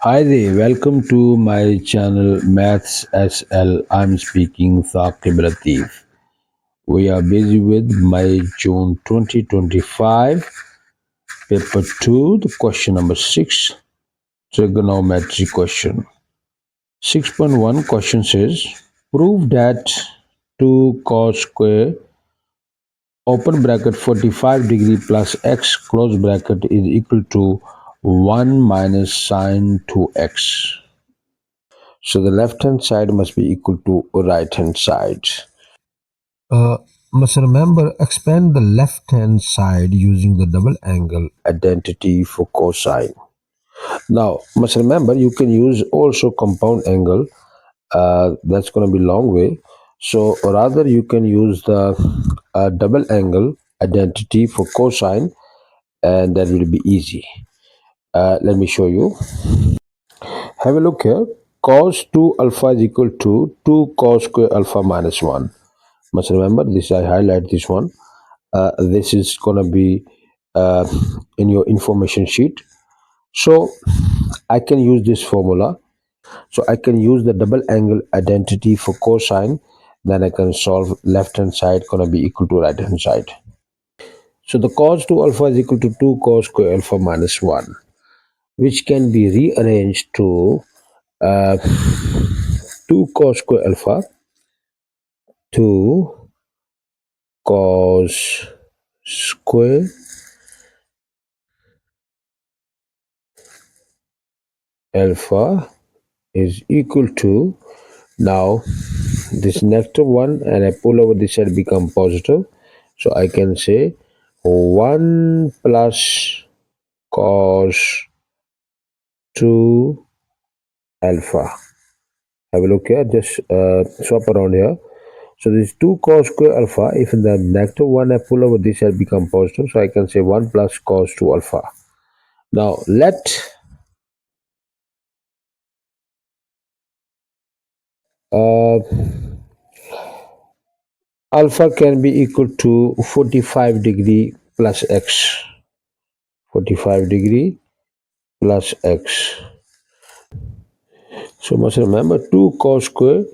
Hi there, welcome to my channel Maths SL. I'm speaking Thaqib Latif. We are busy with May June 2025, paper 2, the question number 6, trigonometry question. 6.1 question says, prove that 2 cos square open bracket 45 degree plus x close bracket is equal to 1 minus sine 2x. So the left hand side must be equal to right hand side. Uh, must remember expand the left hand side using the double angle identity for cosine. Now must remember you can use also compound angle. That's going to be long way. So rather you can use the double angle identity for cosine, and that will be easy. Let me show you. Have a look here. Cos 2 alpha is equal to 2 cos square alpha minus 1. Must remember this, I highlight this one. This is going to be uh, in your information sheet. So I can use this formula. So I can use the double angle identity for cosine. Then I can solve left hand side going to be equal to right hand side. So the cos 2 alpha is equal to 2 cos square alpha minus 1, which can be rearranged to uh, 2 cos square alpha, 2 cos square alpha is equal to, now this negative one and I pull over this side become positive, so I can say 1 plus cos 2 alpha. Have a look here, just swap around here. So this 2 cos square alpha, if in the negative one I pull over this side become positive, so I can say 1 plus cos 2 alpha. Now let uh, alpha can be equal to 45 degree plus x. 45 degree plus x. So must remember 2 cos square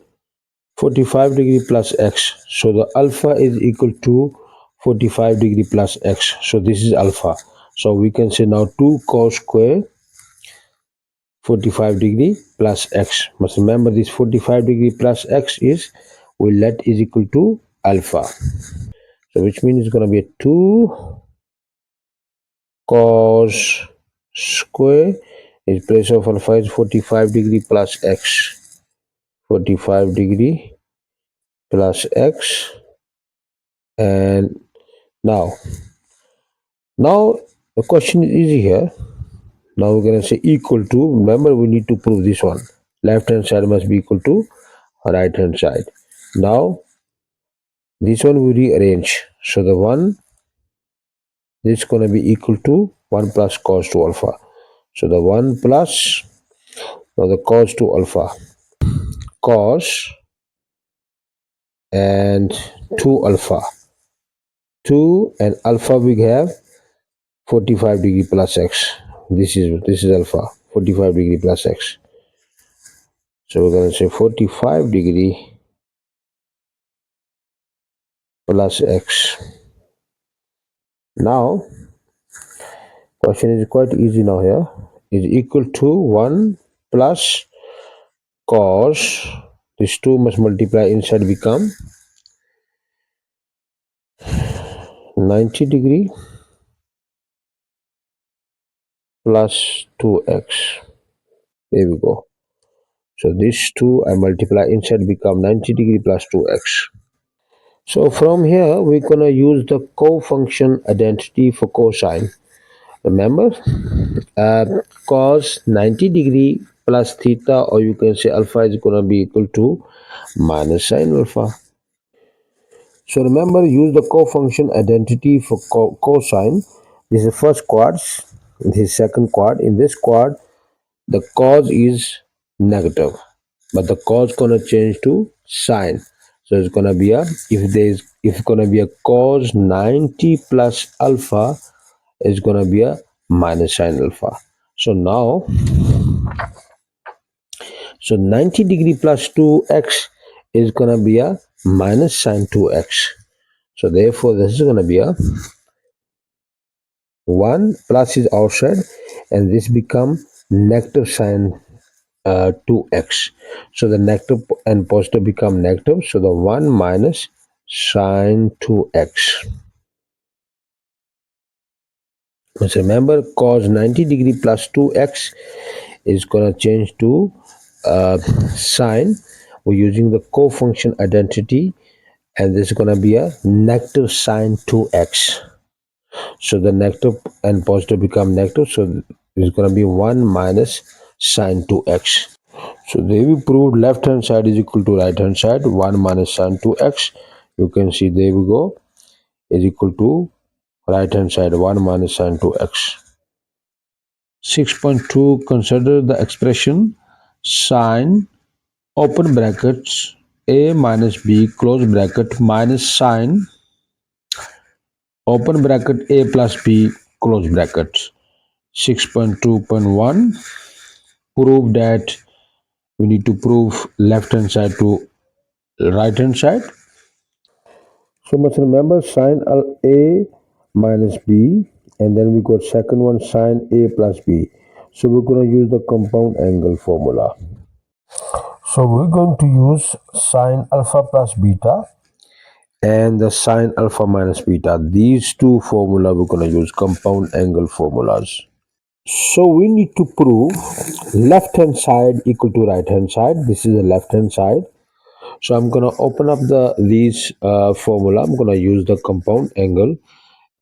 45 degree plus x. So the alpha is equal to 45 degree plus x. So this is alpha. So we can say now 2 cos square 45 degree plus x. Must remember this 45 degree plus x is, we let is equal to alpha. So which means it's going to be a 2 cos square, in place of alpha is 45 degree plus x. 45 degree plus x. And now the question is easy here. Now we're going to say equal to, remember we need to prove this one, left hand side must be equal to right hand side. Now this one we rearrange, so the one, this is going to be equal to 1 plus cos 2 alpha. So the 1 plus, now the cos 2 alpha, cos and 2 alpha, 2 and alpha we have 45 degree plus x. This is alpha, 45 degree plus x. So we're going to say 45 degree plus x. Now question is quite easy now here, is equal to 1 plus cos, this 2 must multiply inside become 90 degree plus 2x. There we go. So this 2 I multiply inside become 90 degree plus 2x. So from here we're gonna use the co-function identity for cosine. Remember, cos 90 degree plus theta, or you can say alpha, is gonna be equal to minus sine alpha. So remember, use the co-function identity for cosine. This is the first quad, this is second quad. In this quad the cos is negative, but the cos gonna change to sine. So it's gonna be a, if gonna be a cos 90 plus alpha, it's gonna be a minus sine alpha. So now So 90 degree plus 2x is going to be a minus sine 2x. So therefore this is going to be a 1 plus is outside, and this become negative sine 2x. So the negative and positive become negative. So the 1 minus sine 2x. Let's remember cos 90 degree plus 2x is going to change to sine. We're using the cofunction identity, and this is going to be a negative sine 2x. So the negative and positive become negative. So it's going to be 1 minus sine 2x. So there we proved left hand side is equal to right hand side. 1 minus sine 2x. You can see there we go, is equal to right hand side 1 minus sine 2x. 6.2, consider the expression sine open brackets a minus b close bracket minus sine open bracket a plus b close brackets. 6.2.1, prove that we need to prove left hand side to right hand side. So must remember sine a minus b, and then we got second one sine a plus b. So we're going to use the compound angle formula. So we're going to use sine alpha plus beta and the sine alpha minus beta. These two formula we're going to use compound angle formulas. So we need to prove left hand side equal to right hand side. This is the left hand side. So I'm going to open up these formula. I'm going to use the compound angle,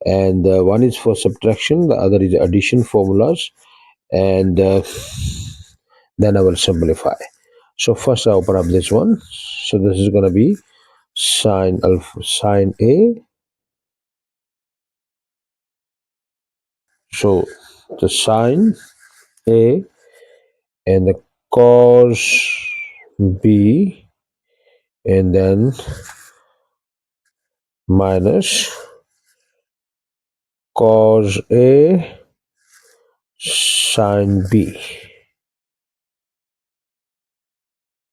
and one is for subtraction, the other is addition formulas, and then I will simplify. So first I open up this one. So this is going to be sine alpha sine a. So the sine a and the cos b, and then minus cos a sine b.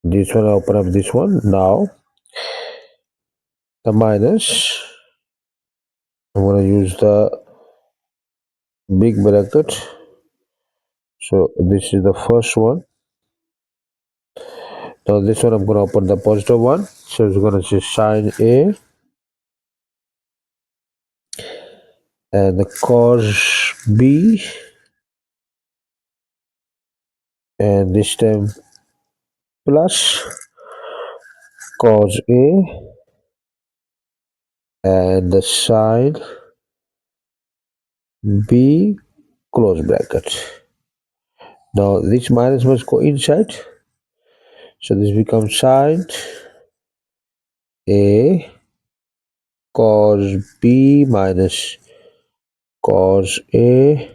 This one I open up this one. Now the minus, I'm going to use the big bracket. So this is the first one. Now this one I'm going to open the positive one. So it's going to say sine a and the cos b, and this time plus cos a and the sine b close bracket. Now this minus must go inside. So this becomes sine a cos b minus cos a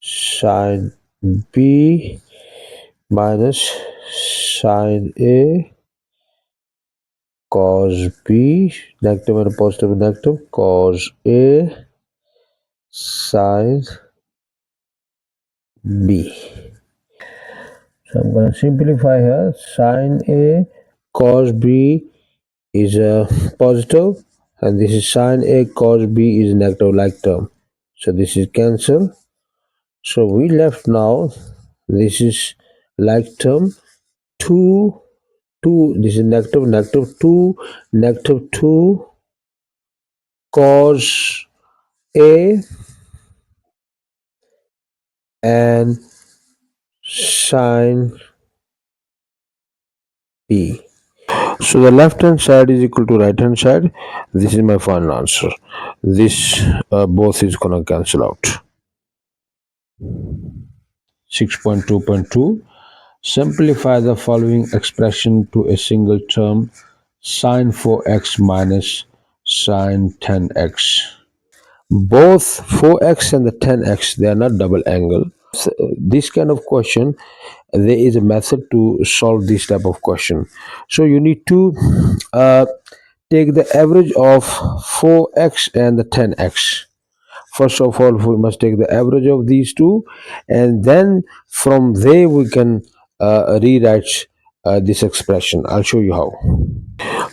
sine b minus sine a cos b, negative and positive negative, cos a sine b. So I'm going to simplify here. Sine a cos b is a positive, and this is sine a cos b is negative like term. So this is cancel. So we left now, this is like term 2, this is negative, negative 2, negative 2 cos a and sine b. So the left hand side is equal to right hand side. This is my final answer. This both is gonna cancel out. 6.2.2, simplify the following expression to a single term, sine 4x minus sine 10x. Both 4x and the 10x, they are not double angle. So, this kind of question, there is a method to solve this type of question. So you need to take the average of 4x and the 10x. First of all, we must take the average of these two, and then from there we can rewrite this expression. I'll show you how.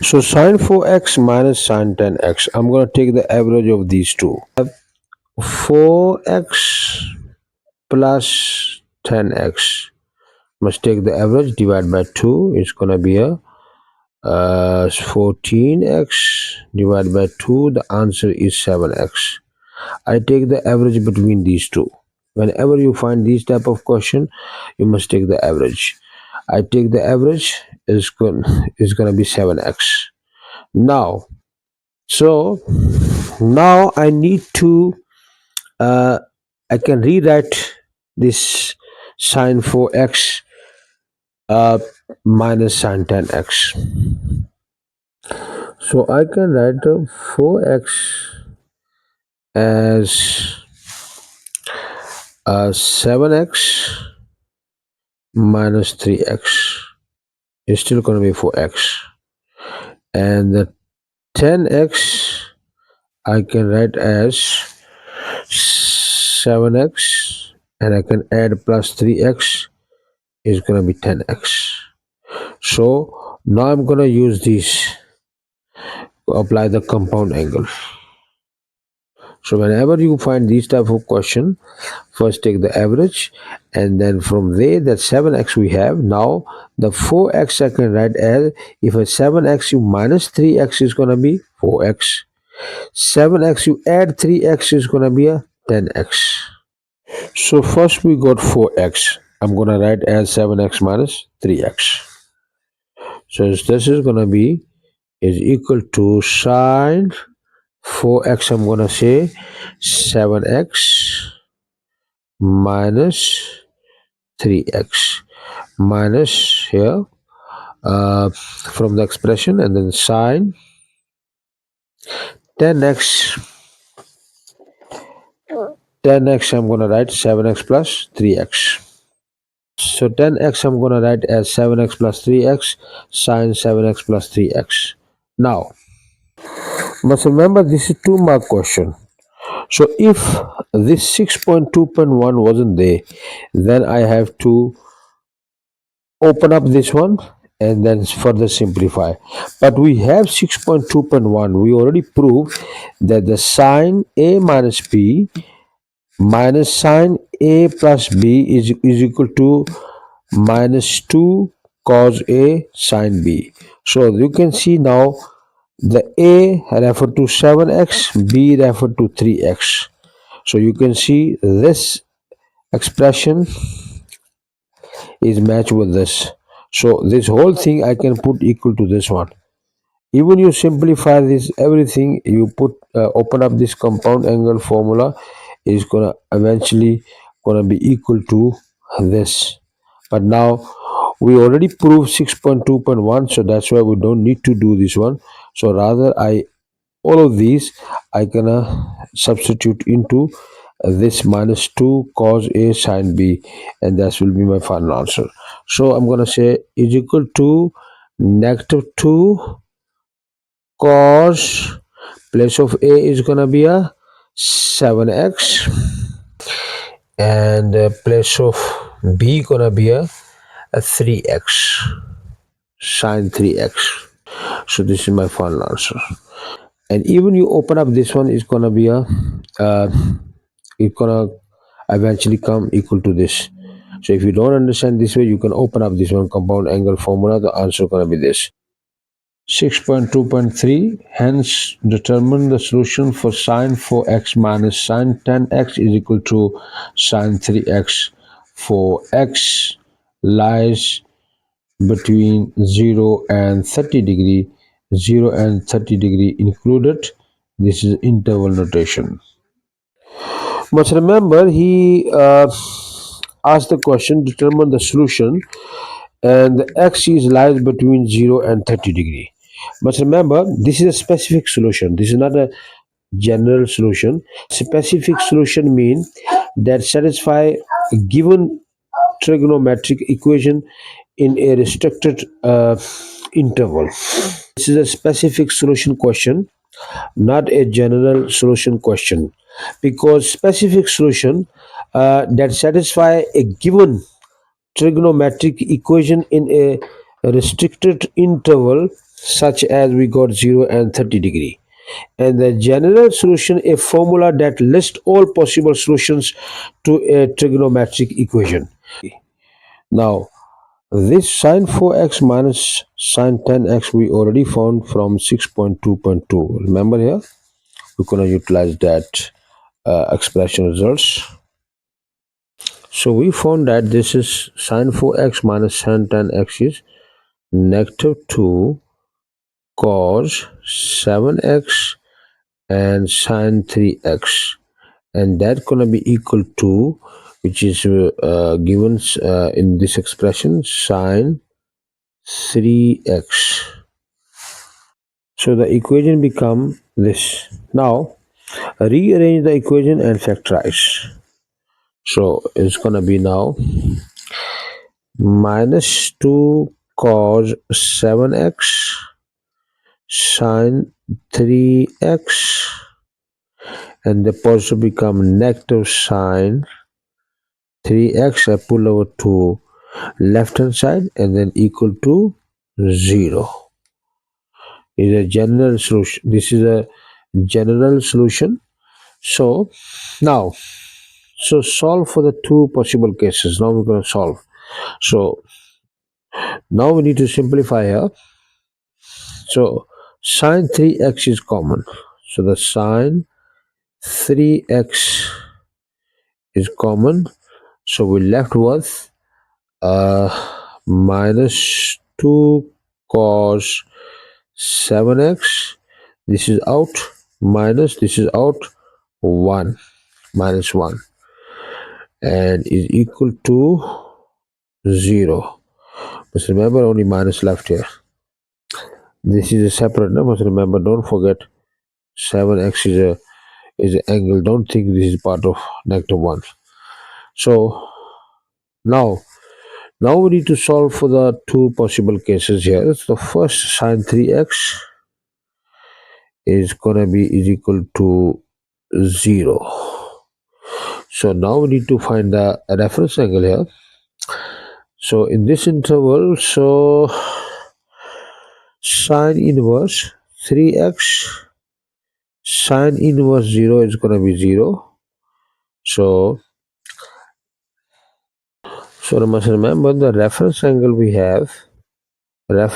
So sine 4x minus sine 10x. I'm going to take the average of these two. 4x plus 10x. Must take the average, divide by 2. It's going to be a 14x divided by 2. The answer is 7x. I take the average between these two. Whenever you find these type of question, you must take the average. I take the average is going to be 7x. Now, so now I need to I can rewrite this sine 4x minus sine 10x. So I can write 4x as 7x minus 3x is still going to be 4x, and the 10x I can write as 7x, and I can add plus 3x is going to be 10x. So now I'm going to use this to apply the compound angle. So whenever you find these type of question, first take the average, and then from there that 7x we have. Now the 4x I can write as, if a 7x you minus 3x is going to be 4x, 7x you add 3x is going to be a 10x. So first we got 4x. I'm going to write as 7x minus 3x. So this is going to be is equal to sine 4x. I'm going to say 7x minus 3x minus here from the expression, and then sine 10x. 10x I'm going to write 7x plus 3x. So 10x I'm going to write as 7x plus 3x sine 7x plus 3x. Now, must remember this is 2 mark question. So if this 6.2.1 wasn't there, then I have to open up this one and then further simplify. But we have 6.2.1. We already proved that the sine a minus b minus sine a plus b is equal to minus 2 cos a sine b. So you can see now the a refer to 7x, b refer to 3x. So you can see this expression is matched with this. So this whole thing I can put equal to this one. Even you simplify this everything, you put open up this compound angle formula is gonna eventually gonna be equal to this. But now we already proved 6.2.1, so that's why we don't need to do this one. So rather I all of these I gonna substitute into this minus 2 cos a sine b, and that will be my final answer. So I'm gonna say is equal to negative 2 cos, place of a is gonna be a 7x, and place of b gonna be a 3x, sine 3x. So this is my final answer. And even you open up this one is gonna be a it's gonna eventually come equal to this. So if you don't understand this way, you can open up this one compound angle formula. The answer gonna be this. 6.2.3, hence determine the solution for sine 4x minus sine 10x is equal to sine 3x for x lies between 0 and 30 degree, 0 and 30 degree included. This is interval notation. Must remember he asked the question, determine the solution, and the x lies between 0 and 30 degree. But remember, this is a specific solution. This is not a general solution. Specific solution means that satisfy a given trigonometric equation in a restricted interval. This is a specific solution question, not a general solution question. because specific solution that satisfy a given trigonometric equation in a restricted interval such as we got 0 and 30 degree, and the general solution a formula that lists all possible solutions to a trigonometric equation. Now this sine 4x minus sine 10x we already found from 6.2.2. Remember here we're going to utilize that expression results. So we found that this is sine 4x minus sine 10x is negative 2 cos 7x and sine 3x, and that gonna be equal to, which is given in this expression, sine 3x. So the equation become this. Now rearrange the equation and factorize. So it's gonna be now minus 2 cos 7x sine 3x, and the positive become negative sine 3x. I pull over to left hand side and then equal to 0 is a general solution. This is a general solution. So now solve for the two possible cases. Now we're going to solve. So now we need to simplify here. So sine 3x is common, so the sine 3x is common, so we left with minus 2 cos 7x. This is out, minus this is out, 1 minus 1, and is equal to 0. But remember, only minus left here. This is a separate number. Remember, don't forget 7x is an angle. Don't think this is part of negative 1. So now we need to solve for the two possible cases here. So the first sine 3x is gonna be is equal to 0. So now we need to find the reference angle here. So in this interval, so sine inverse 3x sine inverse 0 is gonna be 0. So you must remember the reference angle we have 0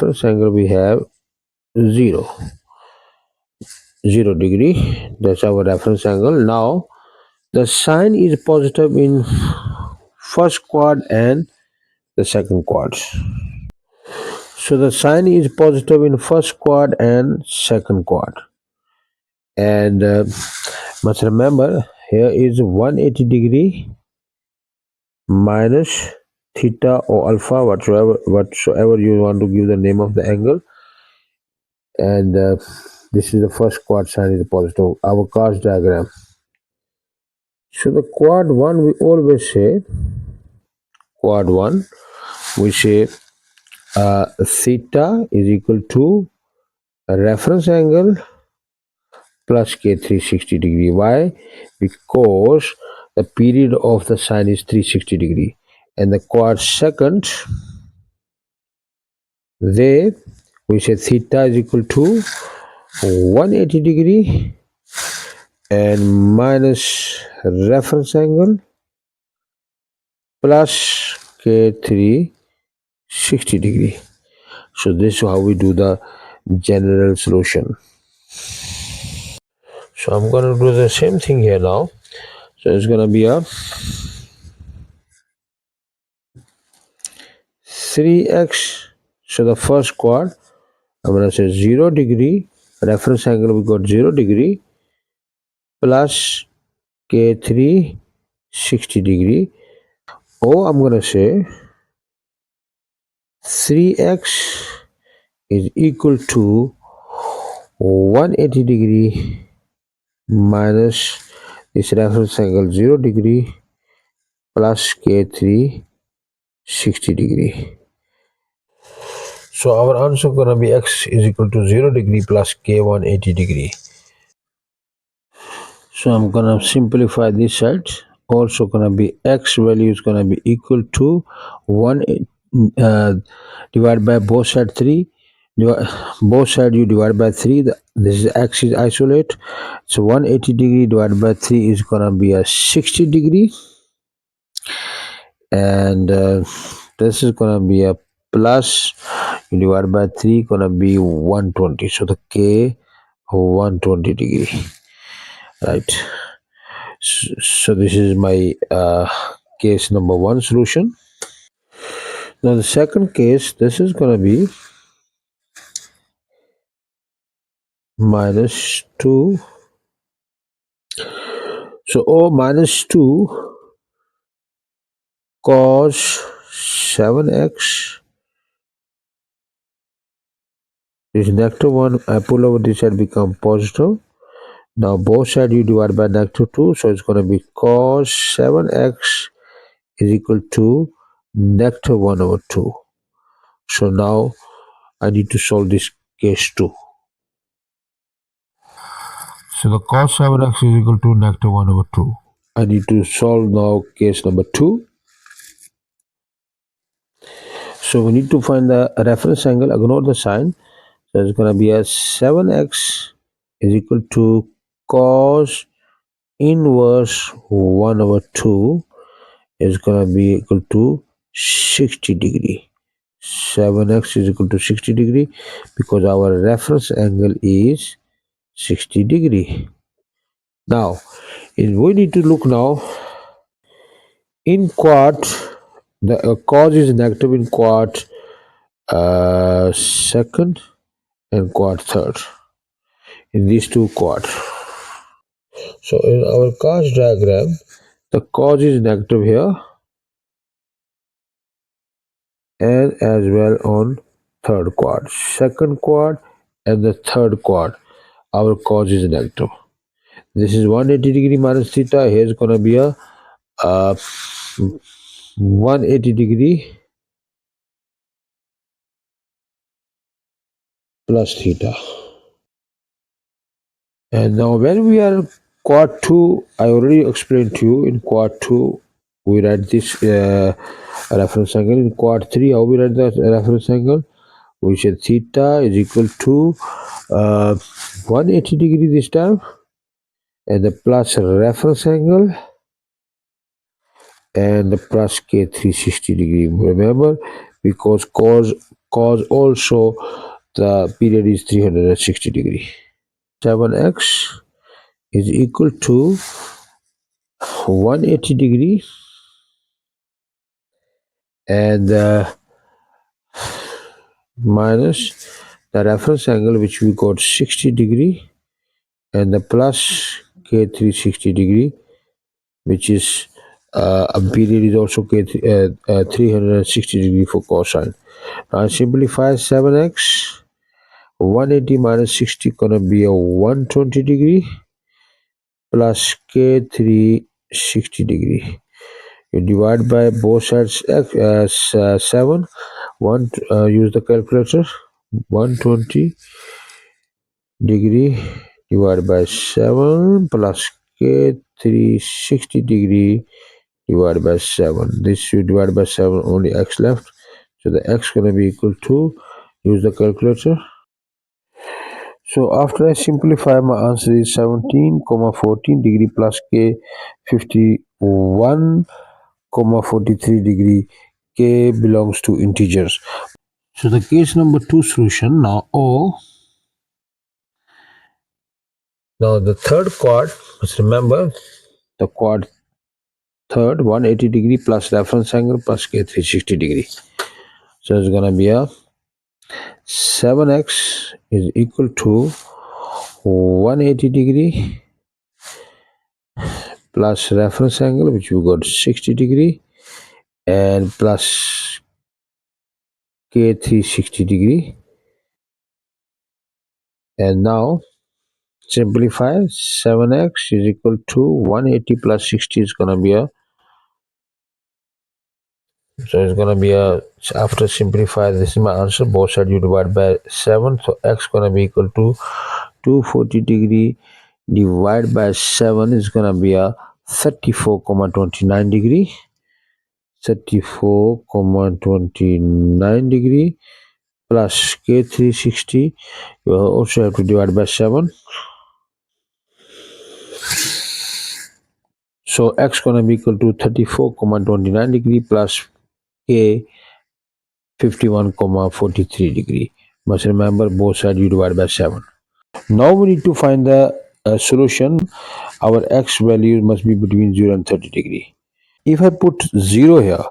degree. That's our reference angle. Now the sine is positive in first quad and the second quad. So the sine is positive in first quad and second quad, and must remember here is 180 degree minus theta or alpha, whatsoever you want to give the name of the angle, and this is the first quad sine is positive, our cos diagram. So the quad 1 we always say theta is equal to a reference angle plus k 360 degree. Why? Because the period of the sine is 360 degree, and the quad second, they we say theta is equal to 180 degree and minus reference angle plus k 360 degree. So this is how we do the general solution. So I'm going to do the same thing here now. So it's going to be a 3x. So the first quad, I'm going to say 0 degree, reference angle we got 0 degree plus k 360 degree. Or I'm going to say 3x is equal to 180 degree minus this reference angle 0 degree plus k 360 degree. So our answer gonna be x is equal to 0 degree plus k 180 degree. So I'm gonna simplify this side. Also gonna be x value is gonna be equal to 1 uh, divided by both side 3. Both side you divide by 3. This is x is isolate. So 180 degree divided by 3 is gonna be a 60 degree, and this is gonna be a plus, you divide by 3 gonna be 120. So the k 120 degree, right? So this is my case number 1 solution. Now the second case, this is gonna be minus 2. So minus 2 cos 7x is negative 1. I pull over this side, become positive. Now both sides you divide by negative 2, so it's gonna be cos 7x is equal to negative 1 over 2. So now I need to solve this case 2. So the cos 7x is equal to negative 1 over 2. I need to solve now case number 2. So we need to find the reference angle, ignore the sign. So it's going to be a 7x is equal to cos inverse 1 over 2 is going to be equal to 60 degree. 7x is equal to 60 degree because our reference angle is 60 degree. Now, we need to look now in quad. The cos is negative in quad second and quad third, in these two quad. So in our cos diagram, the cos is negative here and as well on third quad, second quad and the third quad, our cos is negative. This is 180 degree minus theta. Here's gonna be a 180 degree plus theta. And now when we are quad 2, I already explained to you, in quad 2 we write this reference angle. In quad 3, how we write the reference angle? We said theta is equal to 180 degree this time, and the plus reference angle and the plus k 360 degree. Remember, because cos also the period is 360 degree. 7x is equal to 180 degree and minus the reference angle which we got 60 degree and the plus k 360 degree, which is a period is also k 360 degree for cosine. Now simplify 7x, 180 minus 60 gonna be a 120 degree plus k 360 degree. You divide by both sides 7. Use the calculator. 120 degree divided by 7 plus k 360 degree divided by 7. This you divide by 7, only x left. So the x going to be equal to, use the calculator. So after I simplify, my answer is 17, 14 degree plus k 51, 43 degree. K belongs to integers. So the case number 2 solution now O. Now the third quad, let's remember the quad third 180 degree plus reference angle plus k 360 degree. So it's gonna be a 7x is equal to 180 degree plus reference angle which we got 60 degree and plus k 360 degree. And now simplify, 7x is equal to 180 plus 60 is gonna be a, so it's gonna be a, after simplify, this is my answer, both sides you divide by 7, so x gonna be equal to 240 degree divided by 7 is gonna be a 34,29 degree. 34,29 degree plus k360. You also have to divide by 7. So x gonna be equal to 34,29 degree plus k 51,43 degree. Must remember both sides you divide by 7. Now we need to find the solution. Our x value must be between 0 and 30 degree. If I put 0 here,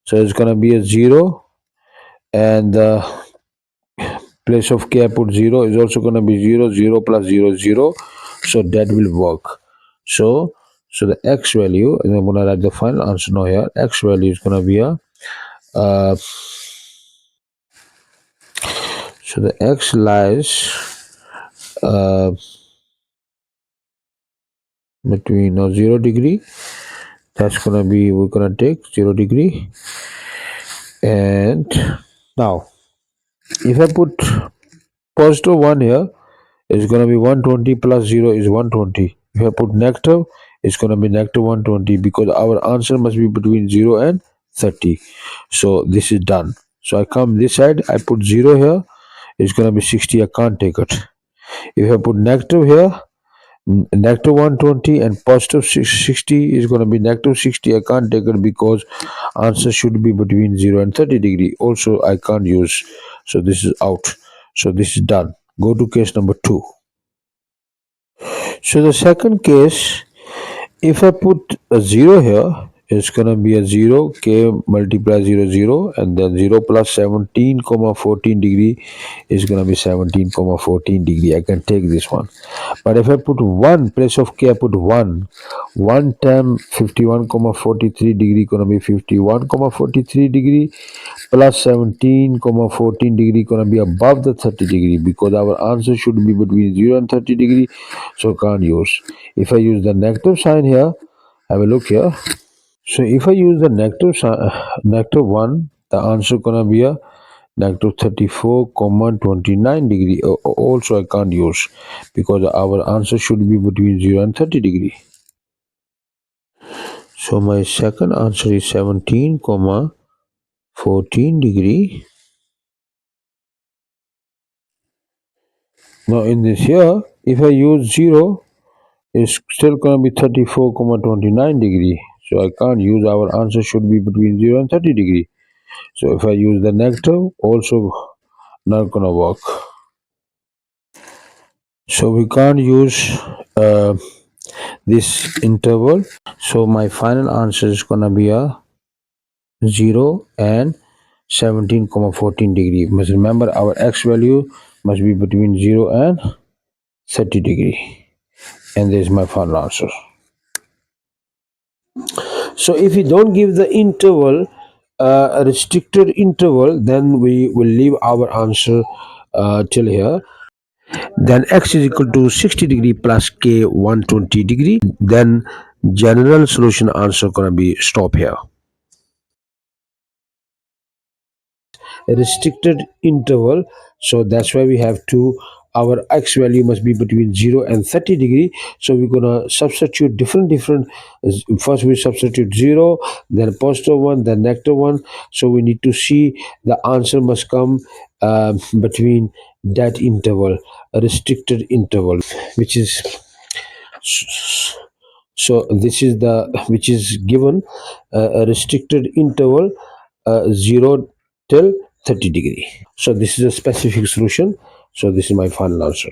so it's gonna be a 0, and the place of k I put 0 is also gonna be 0, 0 plus 0, 0. So that will work. So the x value, and I'm gonna write the final answer now here. X value is gonna be a so the x lies between 0 degree. That's gonna be, we're gonna take 0 degree. And now if I put positive 1 here, it's gonna be 120 plus 0 is 120. If I put negative, it's gonna be negative 120, because our answer must be between 0 and 30. So this is done. So I come this side, I put 0 here, it's gonna be 60. I can't take it. If I put negative here, negative 120, and positive 60 is going to be negative 60. I can't take it because answer should be between 0 and 30 degree. Also I can't use, so this is out. So this is done. Go to case number 2. So the second case, if I put a 0 here, it's gonna be a 0, k multiply 0, 0, and then 0 plus 17, 14 degree is gonna be 17, 14 degree. I can take this one. But if I put 1 place of k, I put 1. 1 time 51, 43 degree gonna be 51, 43 degree plus 17, 14 degree gonna be above the 30 degree, because our answer should be between 0 and 30 degree. So can't use. If I use the negative sign here, have a look here. So if I use the negative 1, the answer gonna be a negative 34,29 degree. Also I can't use, because our answer should be between 0 and 30 degree. So my second answer is 17, 14 degree. Now in this here, if I use 0, it's still gonna be 34,29 degree. So I can't use. Our answer should be between 0 and 30 degree. So if I use the negative, also not gonna work. So we can't use this interval. So my final answer is gonna be a 0 and 17,14 degree. Must remember our x value must be between 0 and 30 degree. And this is my final answer. So if we don't give the interval, a restricted interval, then we will leave our answer till here. Then x is equal to 60 degree plus k 120 degree. Then general solution answer gonna be stop here. A restricted interval, so that's why we have to, our x value must be between 0 and 30 degree. So we're gonna substitute different first we substitute 0, then positive 1, then negative 1. So we need to see the answer must come between that interval, a restricted interval, which is, so this is the, which is given a restricted interval 0 till 30 degree. So this is a specific solution. So this is my final answer.